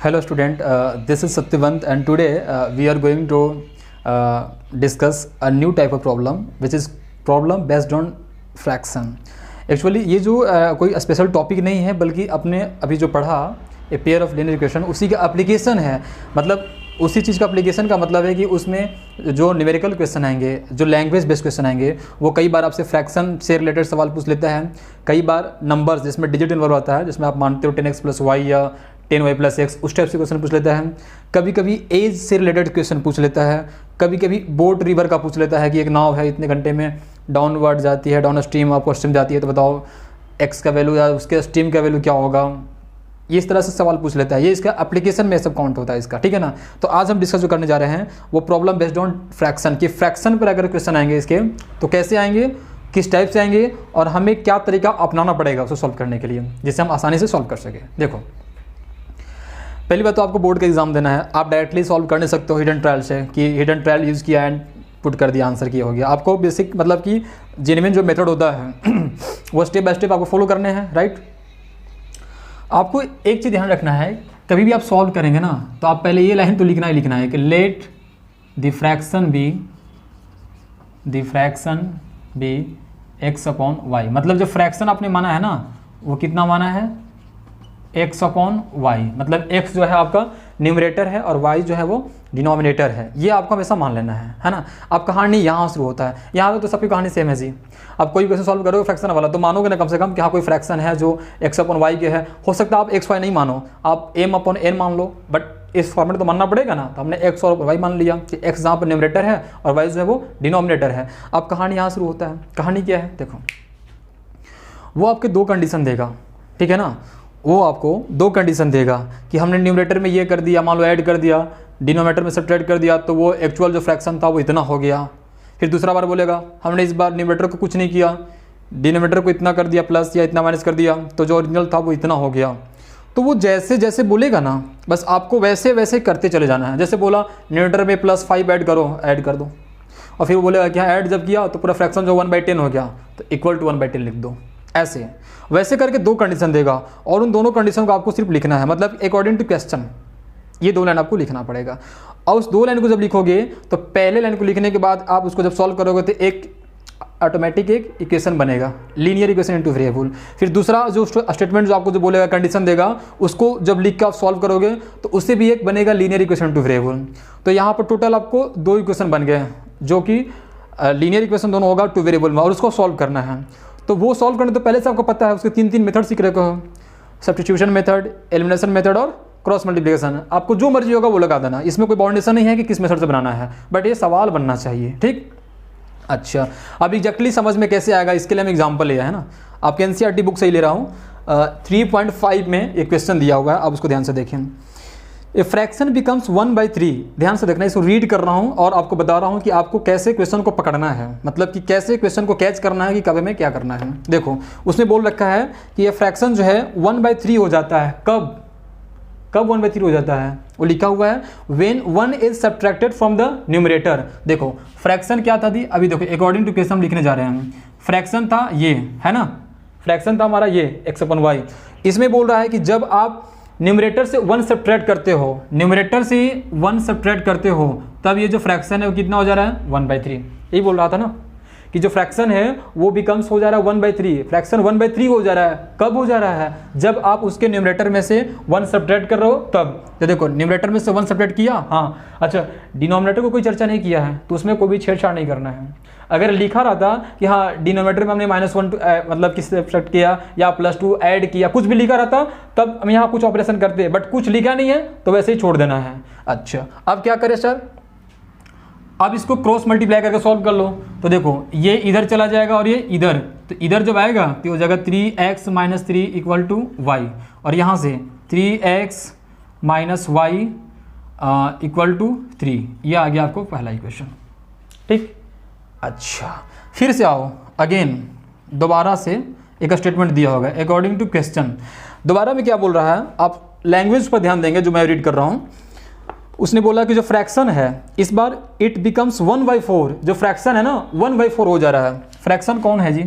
Hello student, this is Satyavant and today we are going to discuss a new type of problem which is problem based on fraction. Actually ये जो कोई special topic नहीं है बल्कि अपने अभी जो पढ़ा a pair of linear equation उसी का एप्लीकेशन है। मतलब उसी चीज़ का एप्लीकेशन का मतलब है कि उसमें जो न्यूमेरिकल क्वेश्चन आएंगे, जो लैंग्वेज बेस्ड क्वेश्चन आएंगे, वो कई बार आपसे फ्रैक्शन से रिलेटेड सवाल पूछ लेता है, कई बार नंबर्स जिसमें डिजिट इन्वॉल्व होता है, जिसमें आप मानते हो 10x + y या 10y + x, उस टाइप से क्वेश्चन पूछ लेता है। कभी कभी एज से रिलेटेड क्वेश्चन पूछ लेता है, कभी कभी बोट रिवर का पूछ लेता है कि एक नाव है इतने घंटे में डाउनवर्ड जाती है, डाउन स्ट्रीम आपको स्ट्रीम जाती है, तो बताओ एक्स का वैल्यू या उसके स्ट्रीम का वैल्यू क्या होगा। ये इस तरह से सवाल पूछ लेता है। ये इसका एप्लीकेशन में सब काउंट होता है इसका, ठीक है ना। तो आज हम डिस्कस जो करने जा रहे हैं वो प्रॉब्लम बेस्ड ऑन फ्रैक्शन कि फ्रैक्शन पर अगर क्वेश्चन आएंगे इसके तो कैसे आएंगे, किस टाइप से आएंगे और हमें क्या तरीका अपनाना पड़ेगा उसको सॉल्व करने के लिए जिससे हम आसानी से सॉल्व कर सकें। देखो, पहली बात तो आपको बोर्ड का एग्जाम देना है, आप डायरेक्टली सॉल्व कर नहीं सकते हो हिडन ट्रायल से कि हिडन ट्रायल यूज़ किया एंड पुट कर दिया आंसर किया हो गया। आपको बेसिक मतलब कि जेन्युइन जो मेथड होता है वो स्टेप बाय स्टेप आपको फॉलो करने हैं, राइट। आपको एक चीज़ ध्यान रखना है, कभी भी आप सॉल्व करेंगे ना तो आप पहले ये लाइन तो लिखना ही लिखना है कि let the fraction B x/y। मतलब जो फ्रैक्शन आपने माना है ना वो कितना माना है x/y। मतलब x जो है आपका न्यूमरेटर है और y जो है वो डिनोमिनेटर है। ये आपको हमेशा मान लेना है ना। अब कहानी यहाँ शुरू होता है, यहाँ तो सबकी कहानी सेम है जी। अब कोई क्वेश्चन सॉल्व करोगे फ्रैक्शन वाला तो मानोगे ना कम से कम कि हाँ कोई फ्रैक्शन है जो x/y के है। हो सकता है आप x/y नहीं मानो, आप m/n मान लो, बट इस फॉर्मेट तो मानना पड़ेगा ना। तो हमने x और y मान लिया कि x जहाँ पर न्यूमरेटर है और y जो है वो डिनोमिनेटर है। अब कहानी यहाँ शुरू होता है। कहानी क्या है, देखो वो आपके दो कंडीशन देगा, ठीक है ना। वो आपको दो कंडीशन देगा कि हमने न्यूमरेटर में ये कर दिया, मान लो ऐड कर दिया, डिनोमिनेटर में सब्ट्रैक्ट कर दिया तो वो एक्चुअल जो फ्रैक्शन था वो इतना हो गया। फिर दूसरा बार बोलेगा हमने इस बार न्यूमरेटर को कुछ नहीं किया, डिनोमिनेटर को इतना कर दिया प्लस या इतना माइनस कर दिया तो जो ओरिजिनल था वो इतना हो गया। तो वो जैसे जैसे बोलेगा ना बस आपको वैसे वैसे करते चले जाना है। जैसे बोला न्यूमरेटर में +5 ऐड करो, ऐड कर दो, और फिर वो बोलेगा कि हाँ ऐड जब किया तो पूरा फ्रैक्शन जो 1/10 हो गया तो = 1/10 लिख दो। ऐसे वैसे करके दो कंडीशन देगा और उन दोनों कंडीशन को आपको सिर्फ लिखना है, मतलब अकॉर्डिंग टू क्वेश्चन ये दो लाइन आपको लिखना पड़ेगा। और उस दो लाइन को जब लिखोगे तो पहले लाइन को लिखने के बाद आप उसको जब सॉल्व करोगे तो एक ऑटोमेटिक एक इक्वेशन बनेगा, लीनियर इक्वेशन इनटू वेरिएबल। फिर दूसरा जो स्टेटमेंट जो आपको जो बोलेगा कंडीशन देगा उसको जब लिख के आप सॉल्व करोगे तो उससे भी एक बनेगा लीनियर इक्वेशन इनटू वेरिएबल। तो यहाँ पर टोटल आपको दो इक्वेशन बन गए जो कि लीनियर इक्वेशन दोनों होगा टू वेरिएबल में और उसको सॉल्व करना है। तो वो सॉल्व करने तो पहले से आपको पता है, उसके तीन मेथड सीख रखे हो, सब्स्टिट्यूशन मेथड, एलिमिनेशन मेथड और क्रॉस मल्टीप्लिकेशन। आपको जो मर्जी होगा वो लगा देना, इसमें कोई बाउंडेशन नहीं है कि किस मेथड से बनाना है, बट ये सवाल बनना चाहिए, ठीक। अच्छा, अब एग्जैक्टली समझ में कैसे आएगा इसके लिए हम एग्जाम्पल लिया है ना। आपके एनसीईआरटी बुक से ही ले रहा हूँ। 3.5 में एक क्वेश्चन दिया हुआ है, आप उसको ध्यान से देखें। A fraction becomes 1/3। ध्यान से देखना, इसको रीड कर रहा हूँ और आपको बता रहा हूँ कि आपको कैसे क्वेश्चन को पकड़ना है, मतलब कि कैसे क्वेश्चन को कैच करना है कि कब में क्या करना है। देखो उसने बोल रखा है कि ये फ्रैक्शन जो है 1/3 हो जाता है। कब 1/3 हो जाता है, वो लिखा हुआ है when 1 is subtracted from the numerator. देखो फ्रैक्शन क्या था दी, अभी देखो अकॉर्डिंग टू क्वेश्चन हम लिखने जा रहे हैं। फ्रैक्शन था ये, है ना, फ्रैक्शन था हमारा ये x/y। इसमें बोल रहा है कि जब आप न्यूमरेटर से 1 सब्ट्रैक्ट करते हो, न्यूमरेटर से 1 सब्ट्रैक्ट करते हो तब ये जो फ्रैक्शन है वो कितना हो जा रहा है 1/3। यही बोल रहा था ना कि जो फ्रैक्शन है वो बिकम्स हो जा रहा है 1/3। फ्रैक्शन 1/3 हो जा रहा है। कब हो जा रहा है, जब आप उसके न्यूमरेटर में से 1 सब्ट्रैक्ट कर रहे हो तब। तो देखो न्यूमरेटर में से 1 सब्ट्रैक्ट किया, हाँ अच्छा, डिनोमिनेटर को कोई चर्चा नहीं किया है तो उसमें कोई भी छेड़छाड़ नहीं करना है। अगर लिखा रहता कि हाँ डिनोमिनेटर में हमने -1 मतलब किस सब्ट्रैक्ट किया या +2 ऐड किया, कुछ भी लिखा रहता तब हम यहाँ कुछ ऑपरेशन करते, बट कुछ लिखा नहीं है तो वैसे ही छोड़ देना है। अच्छा, अब क्या करें सर, अब इसको क्रॉस मल्टीप्लाई करके सॉल्व कर लो। तो देखो ये इधर चला जाएगा और ये इधर, तो इधर जब आएगा तो हो जाएगा 3x - 3 = y और यहाँ से 3x - y = 3। ये आ गया आपको पहला इक्वेशन, ठीक। अच्छा, फिर से आओ अगेन, दोबारा से एक स्टेटमेंट दिया होगा अकॉर्डिंग टू क्वेश्चन। दोबारा में क्या बोल रहा है, आप लैंग्वेज पर ध्यान देंगे जो मैं रीड कर रहा हूँ। उसने बोला कि जो फ्रैक्शन है इस बार इट बिकम्स 1/4। जो फ्रैक्शन है ना 1/4 हो जा रहा है। फ्रैक्शन कौन है जी,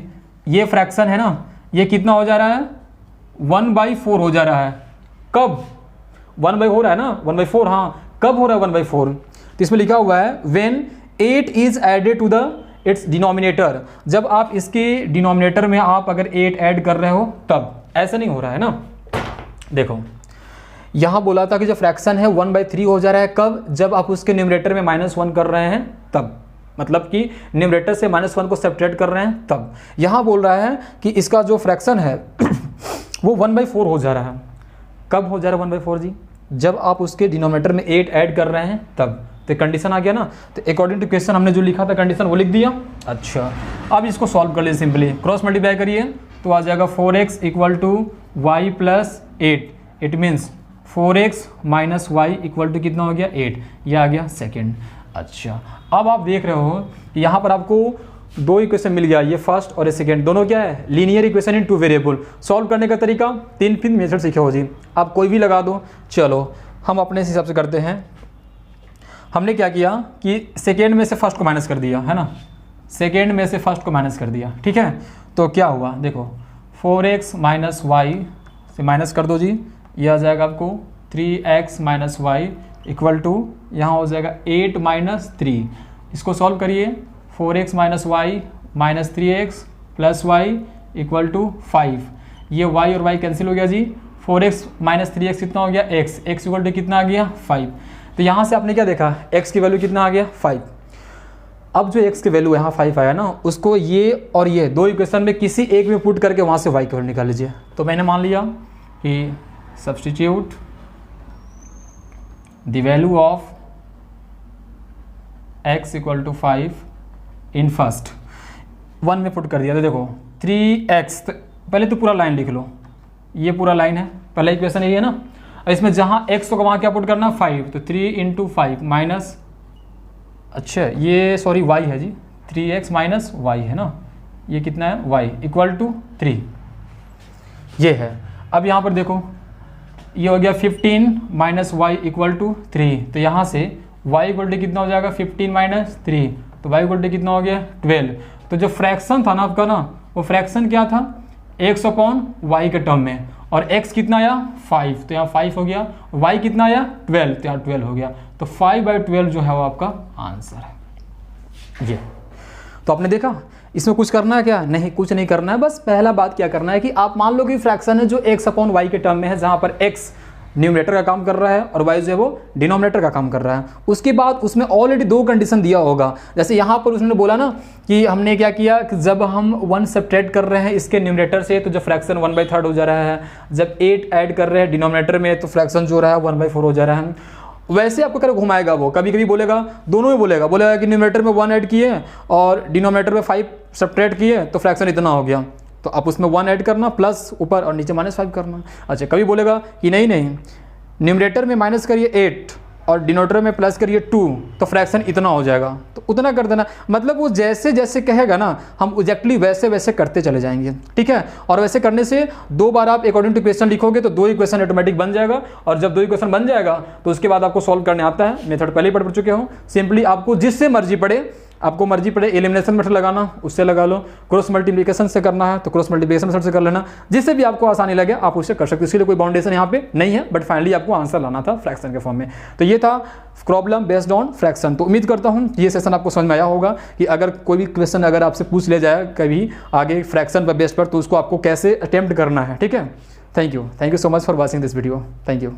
ये फ्रैक्शन है ना, ये कितना हो जा रहा है 1/4 हो जा रहा है। कब 1/4 हो रहा है ना, 1/4, हाँ कब हो रहा है 1/4, तो इसमें लिखा हुआ है when 8 is added to the its denominator, जब आप इसके डिनोमिनेटर में आप अगर 8 ऐड कर रहे हो तब, ऐसा नहीं हो रहा है ना। देखो यहाँ बोला था कि जो फ्रैक्शन है 1/3 हो जा रहा है कब, जब आप उसके न्यूमरेटर में -1 कर रहे हैं तब, मतलब कि न्यूमरेटर से -1 को सब्ट्रैक्ट कर रहे हैं तब। यहाँ बोल रहा है कि इसका जो फ्रैक्शन है वो 1/4 हो जा रहा है, कब हो जा रहा है 1/4 जी, जब आप उसके डिनोमिनेटर में 8 ऐड कर रहे हैं तब। तो कंडीशन आ गया ना, तो अकॉर्डिंग टू क्वेश्चन हमने जो लिखा था कंडीशन वो लिख दिया। अच्छा अब इसको सॉल्व कर लिए, सिंपली क्रॉस मल्टीप्लाई करिए तो आ जाएगा 4x = y + 8, it means 4x - y = कितना हो गया 8, यह आ गया सेकेंड। अच्छा अब आप देख रहे हो यहाँ पर आपको दो इक्वेशन मिल गया, ये फर्स्ट और ये सेकेंड, दोनों क्या है linear equation in 2 variable. Solve करने का तरीका 3 मेथड सीखे हो जी, आप कोई भी लगा दो। चलो हम अपने हिसाब से करते हैं। हमने क्या किया कि सेकेंड में से फर्स्ट को माइनस कर दिया है ना, सेकेंड में से फर्स्ट को माइनस कर दिया, ठीक है। तो क्या हुआ देखो 4x - y से माइनस कर दो जी, ये आ जाएगा आपको 3x - y = यहाँ हो जाएगा 8 - 3, इसको सॉल्व करिए 4x - y - 3x + y = 5, ये y और y कैंसिल हो गया जी, 4x - 3x कितना हो गया x = कितना आ गया 5। तो यहाँ से आपने क्या देखा x की वैल्यू कितना आ गया 5। अब जो x की वैल्यू यहाँ 5 आया ना, उसको ये और ये दो इक्वेशन में किसी एक में पुट करके वहाँ से y की वैल्यू निकाल लीजिए। तो मैंने मान लिया कि substitute the value of x = 5 in first 1 में पुट कर दिया। तो देखो 3x, पहले तो पूरा लाइन लिख लो, ये पूरा लाइन है, पहला इक्वेशन यही है ना। इसमें जहाँ x तो वहाँ क्या पुट करना 5, तो 3 × 5 माइनस, अच्छा ये सॉरी y है जी, 3x - y है ना, ये कितना है y = 3, ये है। अब यहाँ पर देखो ये हो गया 15 - y = 3, तो यहाँ से y = कितना हो जाएगा 15 - 3, तो y = कितना हो गया 12। तो जो फ्रैक्शन था ना आपका ना, वो फ्रैक्शन क्या था x/y के टर्म में, और x कितना आया 5, तो यहाँ 5 हो गया, y कितना आया 12, तो यहाँ 12 हो गया। तो 5/12 जो है वो आपका आंसर है ये। तो आपने देखा इसमें कुछ करना है क्या, नहीं कुछ नहीं करना है, बस पहला बात क्या करना है कि आप मान लो कि फ्रैक्शन है जो x/y के टर्म में है, जहाँ पर x न्यूमरेटर का काम कर रहा है और y जो है वो डिनोमिनेटर का काम कर रहा है। उसके बाद उसमें ऑलरेडी 2 कंडीशन दिया होगा, जैसे यहाँ पर उसने बोला ना कि हमने क्या किया कि जब हम 1 सब्ट्रैक्ट कर रहे हैं इसके न्यूमरेटर से तो जो फ्रैक्शन 1/3 हो जा रहा है, जब 8 ऐड कर रहे हैं डिनोमिनेटर में तो फ्रैक्शन जो रहा है 1/4 हो जा रहा है। वैसे आपको कर घुमाएगा वो, कभी कभी बोलेगा, दोनों में बोलेगा कि न्यूमरेटर में 1 ऐड किए और डिनोमिनेटर में 5 सब्ट्रैक्ट किए तो फ्रैक्शन इतना हो गया, तो आप उसमें 1 ऐड करना प्लस ऊपर और नीचे -5 करना। अच्छा कभी बोलेगा कि नहीं न्यूमरेटर में माइनस करिए 8 और डिनोमिनेटर में प्लस करिए 2 तो फ्रैक्शन इतना हो जाएगा, तो उतना कर देना। मतलब वो जैसे जैसे कहेगा ना हम एग्जैक्टली वैसे वैसे करते चले जाएंगे, ठीक है। और वैसे करने से 2 बार आप अकॉर्डिंग टू इक्वेशन लिखोगे तो 2 इक्वेशन ऑटोमेटिक बन जाएगा, और जब 2 इक्वेशन बन जाएगा तो उसके बाद आपको सॉल्व करने आता है। मेथड पहले ही पढ़ चुके हो, सिंपली आपको जिससे मर्जी पड़े, आपको मर्जी पड़े एलिमिनेशन मेथड लगाना उससे लगा लो, क्रॉस मल्टीप्लिकेशन से करना है तो क्रॉस मल्टीप्लिकेशन मेथड से कर लेना, जिससे भी आपको आसानी लगे आप उससे कर सकते हो। इसके लिए कोई बाउंडेशन यहाँ पे नहीं है, बट फाइनली आपको आंसर लाना था फ्रैक्शन के फॉर्म में। तो ये था प्रॉब्लम बेस्ड ऑन फ्रैक्शन। तो उम्मीद करता हूँ ये सेशन आपको समझ में आया होगा कि अगर कोई भी क्वेश्चन अगर आपसे पूछ लिया जाए कभी आगे फ्रैक्शन पर बेस्ड पर, तो उसको आपको कैसे अटेम्प्ट करना है, ठीक है। Thank you so much for watching this video, thank you.